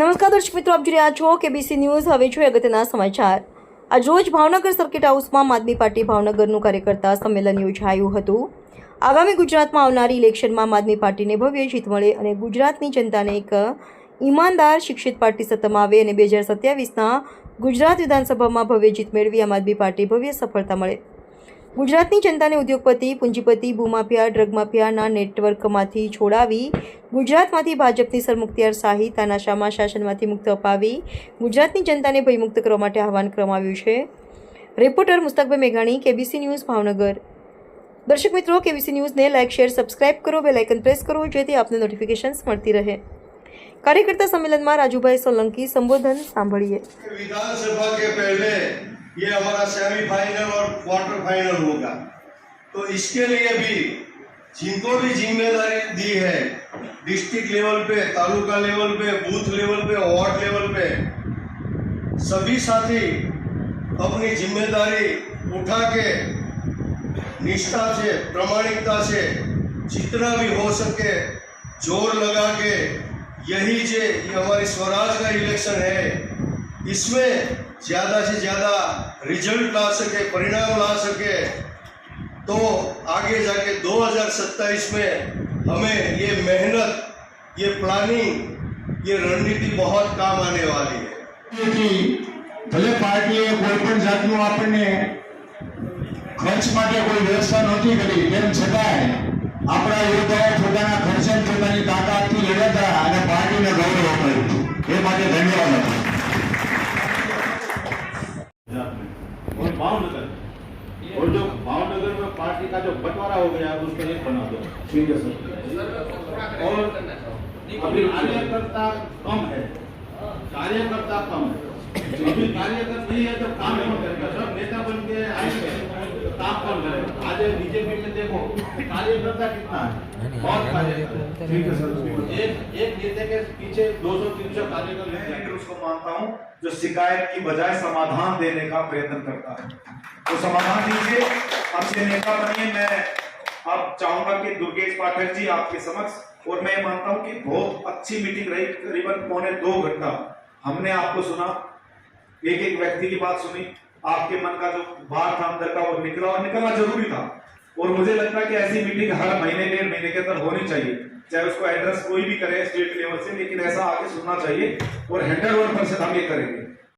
નમસ્કાર દર્શક મિત્રો, આપ જોઈ રહ્યા છો કેબીસી ન્યૂઝ। હવે જોઈએ અગત્યના સમાચાર। આજ રોજ ભાવનગર સર્કિટ હાઉસમાં આમ આદમી પાર્ટી ભાવનગરનું કાર્યકર્તા સંમેલન યોજાયું હતું। આગામી ગુજરાતમાં આવનારી ઇલેક્શનમાં આમ આદમી પાર્ટીને ભવ્ય જીત મળે અને ગુજરાતની જનતાને એક ઈમાનદાર શિક્ષિત પાર્ટી સત્તામાં આવે અને 2027ના ગુજરાત વિધાનસભામાં ભવ્ય જીત મેળવી આમ આદમી પાર્ટી ભવ્ય સફળતા મળે। ગુજરાતની જનતાને ઉદ્યોગપતિ, પૂંજીપતિ, ભૂમાફિયા, ડ્રગ માફિયાના નેટવર્કમાંથી છોડાવી ગુજરાતમાંથી ભાજપની સરમુખત્યારશાહી તાનાશાહમાં શાસનમાંથી મુક્ત અપાવી ગુજરાતની જનતાને ભયમુક્ત કરવા માટે આહવાન કરવામાં આવ્યું છે। રિપોર્ટર મુસ્તકભાઈ મેઘાણી, કેબીસી ન્યૂઝ, ભાવનગર। દર્શક મિત્રો, કેબીસી ન્યૂઝને લાઇક, શેર, સબસ્ક્રાઇબ કરો, બેલ આઇકન પ્રેસ કરો જેથી આપને નોટિફિકેશન્સ મળતી રહે। कार्यकर्ता सम्मेलन में राजूभाई सोलंकी संबोधन सांभळिए। विधानसभा के पहले ये हमारा सेमीफाइनल और क्वार्टर फाइनल होगा, तो इसके लिए भी जिनको भी जिम्मेदारी दी है डिस्ट्रिक्ट लेवल पे, तालुका लेवल पे, बूथ लेवल पे, वार्ड लेवल पे, सभी साथी अपनी जिम्मेदारी उठा के निष्ठा से, प्रामाणिकता से जितना भी हो सके जोर लगा के यही ये हमारी स्वराज का इलेक्शन है, इसमें ज़्यादा से ज़्यादा रिजल्ट ला सके, परिणाम ला सके, तो आगे जाके 2027 में हमें ये मेहनत, ये प्लानिंग, ये रणनीति बहुत काम आने वाली है। भले पार्टी कोई पण जातनु आपने खर्च माटे कोई व्यवस्था नहोती करी, तेम छतांय આપણા યોદ્ધાઓ પોતાના ખર્ચે પોતાની તાકાતથી લડ્યા અને પાર્ટીને ગૌરવ અપાયું। એ માટે ધન્યવાદ। और भावनगर, और जो भावनगर में पार्टी का जो बंटवारा हो गया है उसको एक बना दो। ठीक है सर। और अभी कार्यकर्ता कम है, कार्यकर्ता कम है। अभी कार्यकर्ता नहीं है तो काम कौन करेगा? सब नेता बन के आएंगे तो काम कौन करेगा? आज बीजेपी में देखो कार्यकर्ता कितना है, बहुत कार्यकर्ता। ठीक है सर। एक नेता के पीछे 200-300 कार्यकर्ता मैं उसको मानता हूं जो शिकायत की बजाय समाधान देने का प्रयत्न करता है, तो समाधान दीजिए, अच्छे नेता बनिए। मैं अब चाहूंगा कि दुर्गेश पाठक जी आपके समक्ष, और मैं मानता हूं कि बहुत अच्छी मीटिंग रही, करीबन 2.25 घंटा हमने आपको सुना, एक एक व्यक्ति की बात सुनी, आपके मन का जो भार था अंदर का वो निकला, और निकलना जरूरी था। और मुझे लगता है कि ऐसी मीटिंग हर महीने 1.5 महीने के अंदर होनी चाहिए, चाहे उसको एड्रेस कोई भी करे स्टेट लेवल से, लेकिन ऐसा आगे सुनना चाहिए और 100% हम ये करेंगे।